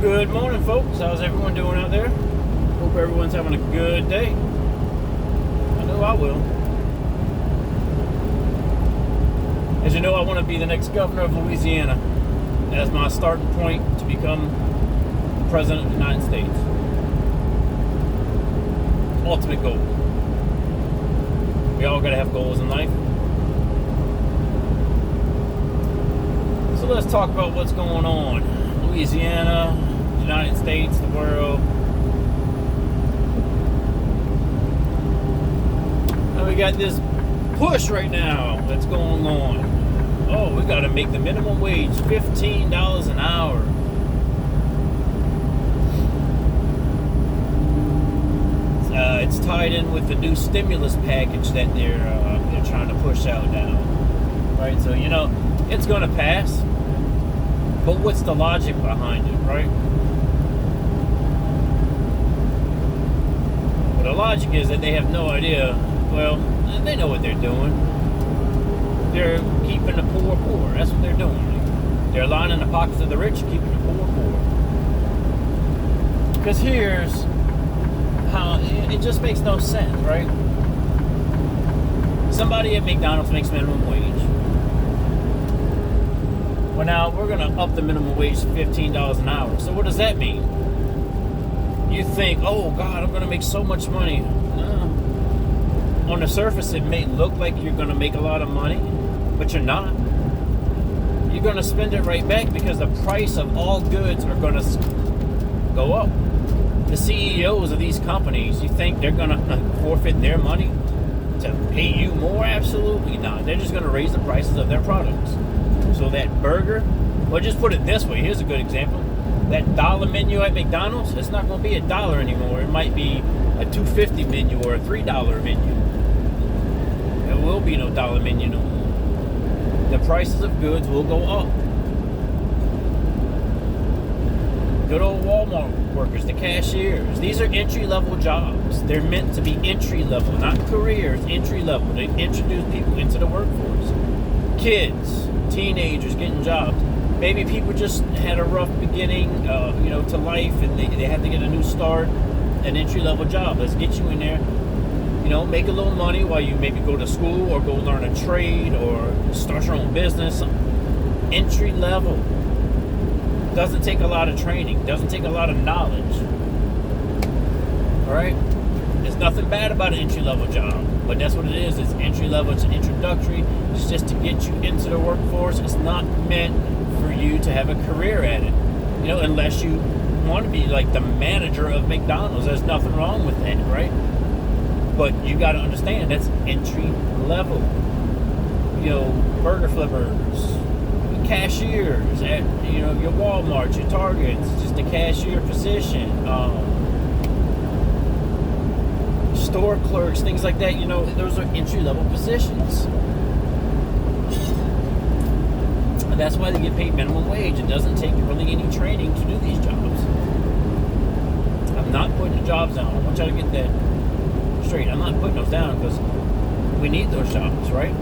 Good morning, folks. How's everyone doing out there? Hope everyone's having a good day. I know I will. As you know, I want to be the next governor of Louisiana as my starting point to become the president of the United States. Ultimate goal. We all got to have goals in life. So let's talk about what's going on. Louisiana, the United States, the world. And we got this push right now that's going on. Oh, we got to make the minimum wage $15 an hour. It's tied in with the new stimulus package that they're trying to push out now, right? So it's going to pass. But what's the logic behind it, right? Well, the logic is that they have no idea. Well, they know what they're doing. They're keeping the poor poor. That's what they're doing. They're lining the pockets of the rich, keeping the poor poor. Because here's how it just makes no sense, right? Somebody at McDonald's makes minimum wage. Well, now we're going to up the minimum wage to $15 an hour. So what does that mean? You think, oh God, I'm going to make so much money. On the surface, it may look like you're going to make a lot of money, but you're not. You're going to spend it right back because the price of all goods are going to go up. The CEOs of these companies, you think they're going to forfeit their money to pay you more? Absolutely not. They're just going to raise the prices of their products. So that burger, well, just put it this way. Here's a good example. That dollar menu at McDonald's, it's not going to be $1 anymore. It might be a $2.50 menu or a $3 menu. There will be no dollar menu no more. The prices of goods will go up. Good old Walmart workers, the cashiers. These are entry-level jobs. They're meant to be entry-level, not careers, entry-level. They introduce people into the workforce. Kids, teenagers getting jobs. Maybe people just had a rough beginning, to life, and they had to get a new start, an entry-level job. Let's get you in there, make a little money while you maybe go to school or go learn a trade or start your own business. Entry-level. Doesn't take a lot of training. Doesn't take a lot of knowledge. All right? There's nothing bad about an entry-level job, but that's what it is. It's entry-level. It's an introductory. It's just to get you into the workforce. It's not meant for you to have a career at it, unless you want to be like the manager of McDonald's. There's nothing wrong with that, right? But you got to understand that's entry-level. Burger flippers, cashiers at your Walmart, your Targets, just a cashier position. Store clerks, things like that, those are entry-level positions. And that's why they get paid minimum wage. It doesn't take really any training to do these jobs. I'm not putting the jobs down. I want y'all to get that straight. I'm not putting those down because we need those jobs, right?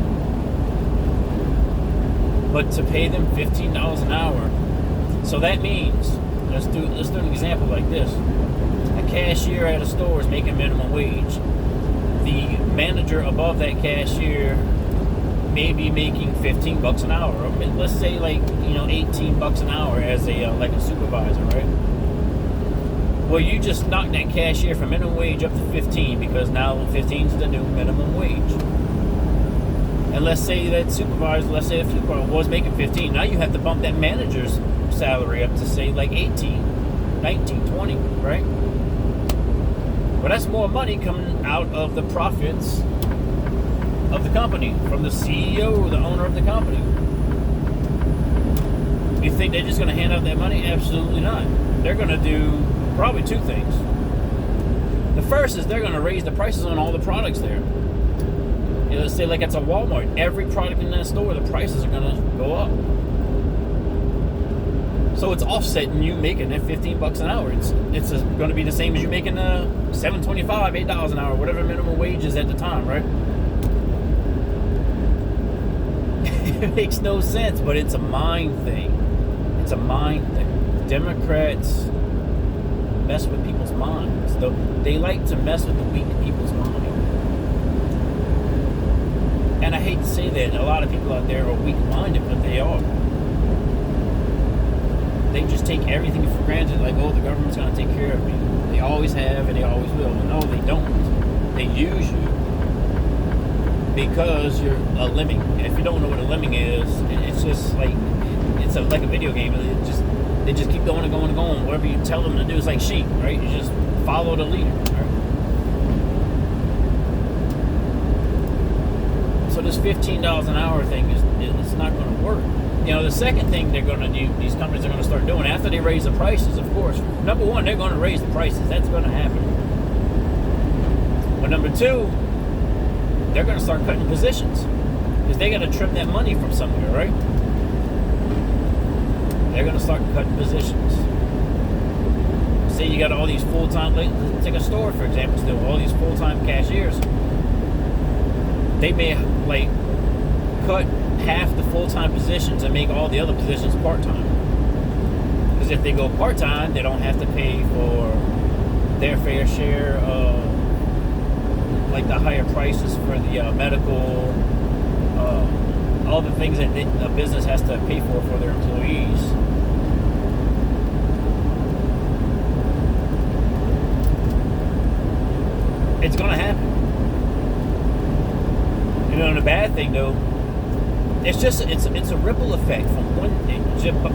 But to pay them $15 an hour, so that means, let's do an example like this. A cashier at a store is making minimum wage. The manager above that cashier may be making $15 an hour. Or let's say $18 an hour as a supervisor, right? Well, you just knock that cashier from minimum wage up to 15 because now 15 is the new minimum wage. And let's say the supervisor was making 15. Now you have to bump that manager's salary up to say 18, 19, 20, right? Well, that's more money coming out of the profits of the company, from the CEO or the owner of the company. You think they're just going to hand out that money? Absolutely not. They're going to do probably two things. The first is they're going to raise the prices on all the products there. Let's say it's a Walmart. Every product in that store, the prices are going to go up. So it's offsetting you making that $15 an hour. It's going to be the same as you making $7.25, $8 an hour, whatever minimum wage is at the time, right? It makes no sense, but it's a mind thing. It's a mind thing. Democrats mess with people's minds. They like to mess with the weak people's mind. And I hate to say that a lot of people out there are weak-minded, but they are. They just take everything for granted, like, oh, the government's going to take care of me. They always have and they always will. No, they don't. They use you because you're a lemming. And if you don't know what a lemming is, it's just like like a video game. They just keep going and going and going. Whatever you tell them to do, it's like sheep, right? You just follow the leader, right? So this $15 an hour thing it's not going to work. You know, the second thing they're going to do, these companies are going to start doing after they raise the prices, of course. Number one, they're going to raise the prices. That's going to happen. But number two, they're going to start cutting positions because they got to trim that money from somewhere, right? They're going to start cutting positions. Say you got all these full-time, take a store, for example, still all these full-time cashiers. They may, like, cut half the full-time positions and make all the other positions part-time. Because if they go part-time, they don't have to pay for their fair share of, like, the higher prices for the medical, all the things that a business has to pay for their employees. It's going to happen. You know, and the bad thing, though, it's a ripple effect from one thing.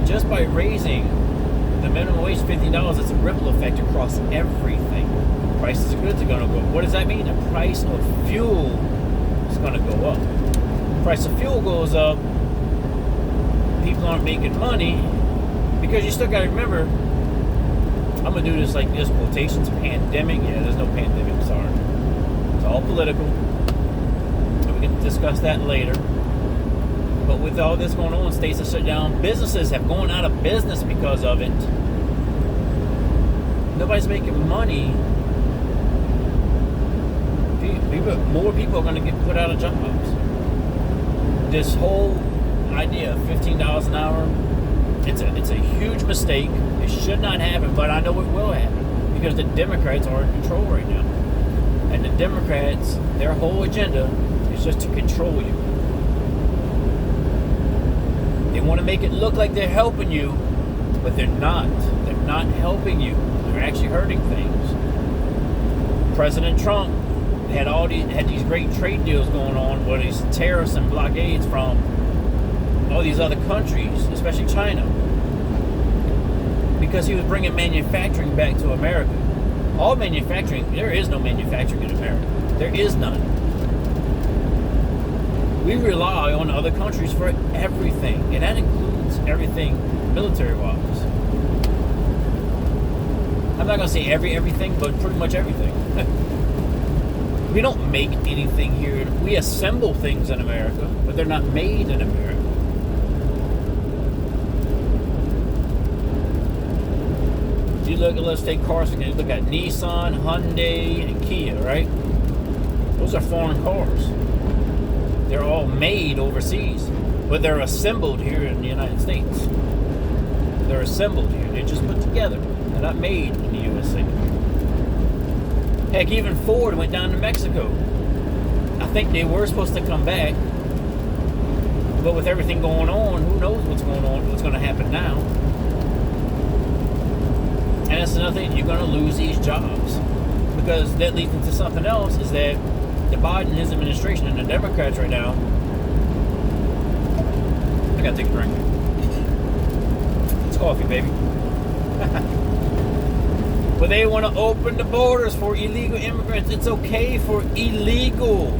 Just by raising the minimum wage $50, it's a ripple effect across everything. Prices of goods are going to go up. What does that mean? The price of fuel is going to go up. Price of fuel goes up. People aren't making money because you still got to remember. I'm gonna do this like this quotations pandemic. Yeah, there's no pandemic. Sorry, it's all political. So we can discuss that later. But with all this going on, states are shut down. Businesses have gone out of business because of it. Nobody's making money. More people are going to get put out of jobs. This whole idea of $15 an hour, it's a huge mistake. It should not happen, but I know it will happen because the Democrats are in control right now. And the Democrats, their whole agenda is just to control you. They want to make it look like they're helping you, but they're not. They're not helping you. They're actually hurting things. President Trump had these great trade deals going on with these tariffs and blockades from all these other countries, especially China, because he was bringing manufacturing back to America. All manufacturing, there is no manufacturing in America. There is none. We rely on other countries for everything, and that includes everything military-wise. I'm not going to say everything, but pretty much everything. We don't make anything here. We assemble things in America, but they're not made in America. You look at, let's take cars again. Look at Nissan, Hyundai, and Kia, right? Those are foreign cars. They're all made overseas, but they're assembled here in the United States. They're assembled here. They're just put together. They're not made in the USA. Heck, even Ford went down to Mexico. I think they were supposed to come back, but with everything going on, who knows what's going on, what's going to happen now. And that's another thing, you're going to lose these jobs. Because that leads into something else, is that the Biden and his administration and the Democrats right now, I got to take a drink. It's coffee, baby. But they want to open the borders for illegal immigrants. It's okay for illegal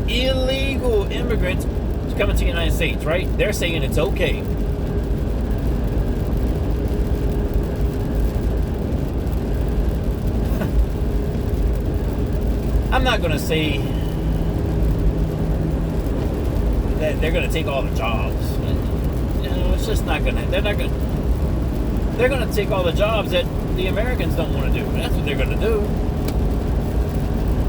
immigrants to come into the United States, right? They're saying it's okay. I'm not going to say that they're going to take all the jobs. You know, it's just not going to. They're going to take all the jobs that the Americans don't want to do. That's what they're going to do.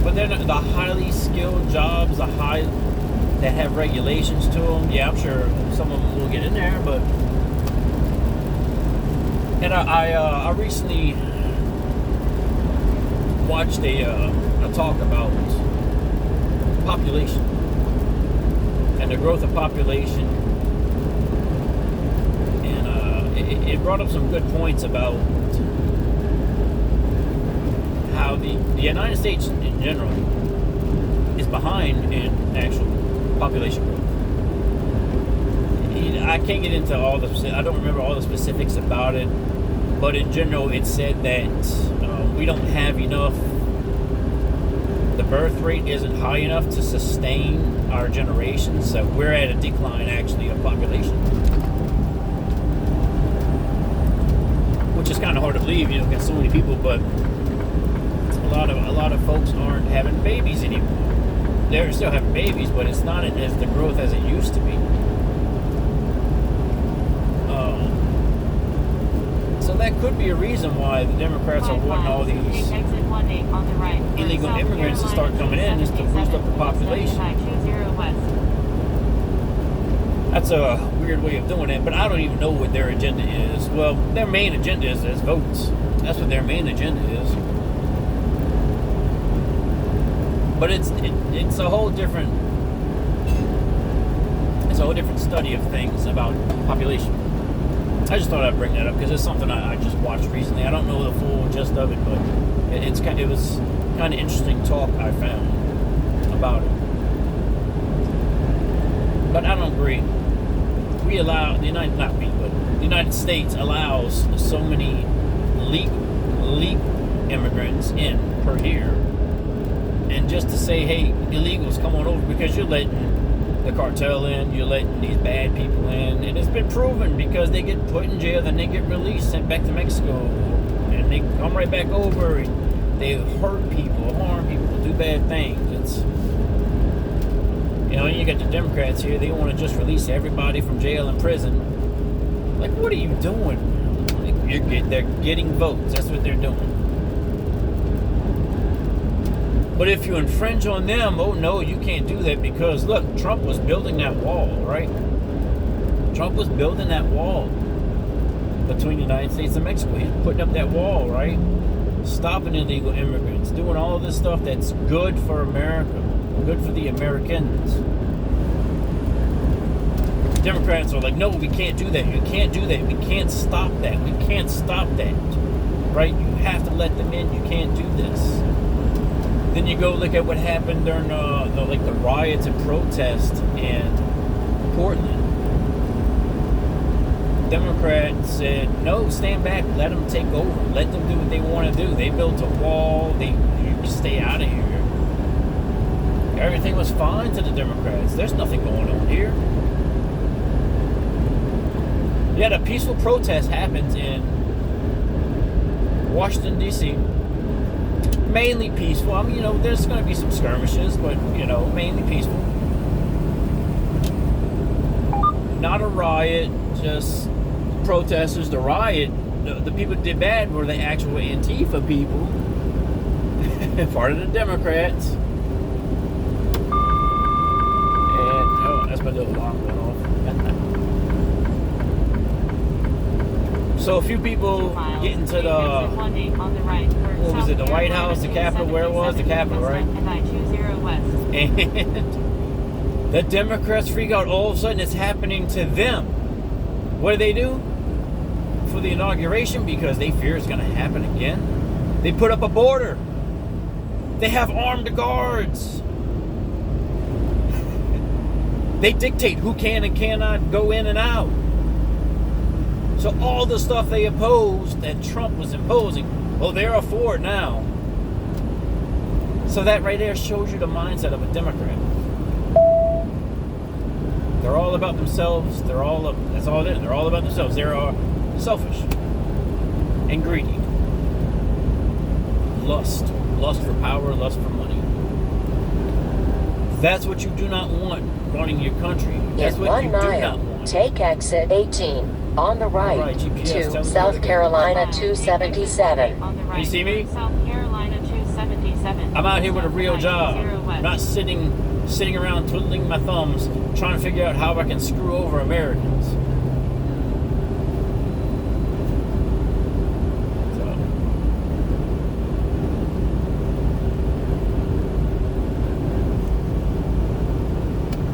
But they're not, the highly skilled jobs, that have regulations to them. Yeah, I'm sure some of them will get in there, but And I recently watched a talk about population and the growth of population, and it brought up some good points about how the United States in general is behind in actual population growth. I can't get into all I don't remember all the specifics about it, but in general it said that we don't have enough, the birth rate isn't high enough to sustain our generation, so we're at a decline actually of population. Which is kind of hard to believe, you know, got so many people, but a lot of folks aren't having babies anymore. They're still having babies, but it's not as the growth as it used to be. So that could be a reason why the Democrats are wanting all these illegal immigrants to start coming in, is to boost up the population. That's a weird way of doing it, but I don't even know what their agenda is. Well, their main agenda is votes. That's what their main agenda is. But it's a whole different study of things about population. I just thought I'd bring that up because it's something I just watched recently. I don't know the full gist of it, but it was kind of interesting talk I found about it. But I don't agree. We allow the United States allows so many legal immigrants in per year, and just to say, hey, illegals, come on over, because you're letting the cartel in, you're letting these bad people in, and it's been proven because they get put in jail, then they get released, sent back to Mexico, and they come right back over, and they hurt people, harm people, do bad things. It's, you know, you got the Democrats here, they want to just release everybody from jail and prison. Like, what are you doing? Like, they're getting votes, that's what they're doing. But if you infringe on them, oh no, you can't do that, because look, Trump was building that wall, right? Trump was building that wall between the United States and Mexico. He's putting up that wall, right? Stopping illegal immigrants, doing all of this stuff that's good for America, good for the Americans. Democrats are like, no, we can't do that. You can't do that. We can't stop that. We can't stop that, right? You have to let them in. You can't do this. Then you go look at what happened during the riots and protests in Portland. Democrats said, no, stand back, let them take over, let them do what they want to do. They built a wall, you can stay out of here. Everything was fine to the Democrats. There's nothing going on here. Yet a peaceful protest happens in Washington, D.C., mainly peaceful. I mean, you know, there's going to be some skirmishes, but, you know, mainly peaceful. Not a riot, just protesters. The riot, the people that did bad were the actual Antifa people, part of the Democrats. And, oh, that's my little alarm went off. So a few people get into the, what was it, the White House, the Capitol, where it was, the Capitol, right? And the Democrats freak out. All of a sudden it's happening to them. What do? For the inauguration, because they fear it's going to happen again, they put up a border. They have armed guards. They dictate who can and cannot go in and out. So all the stuff they opposed that Trump was imposing, well, they're all for it now. So that right there shows you the mindset of a Democrat. They're all about themselves. That's all it is. They're all about themselves. They're selfish and greedy. Lust for power, lust for money. That's what you do not want running your country. That's what you do not want. Take exit 18. On the right, to South Carolina 277. You see me? South Carolina 277. I'm out here with a real job. I'm not sitting around twiddling my thumbs trying to figure out how I can screw over Americans.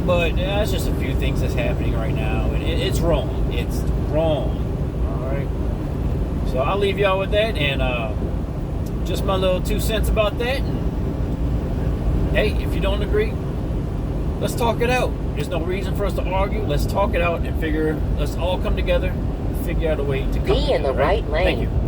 But that's just a few things that's happening right now, and it's wrong. It's wrong. All right. So I'll leave y'all with that, and just my little 2 cents about that. And hey, if you don't agree, let's talk it out. There's no reason for us to argue. Let's talk it out and let's all come together and figure out a way to come Be in the together, right lane. Thank you.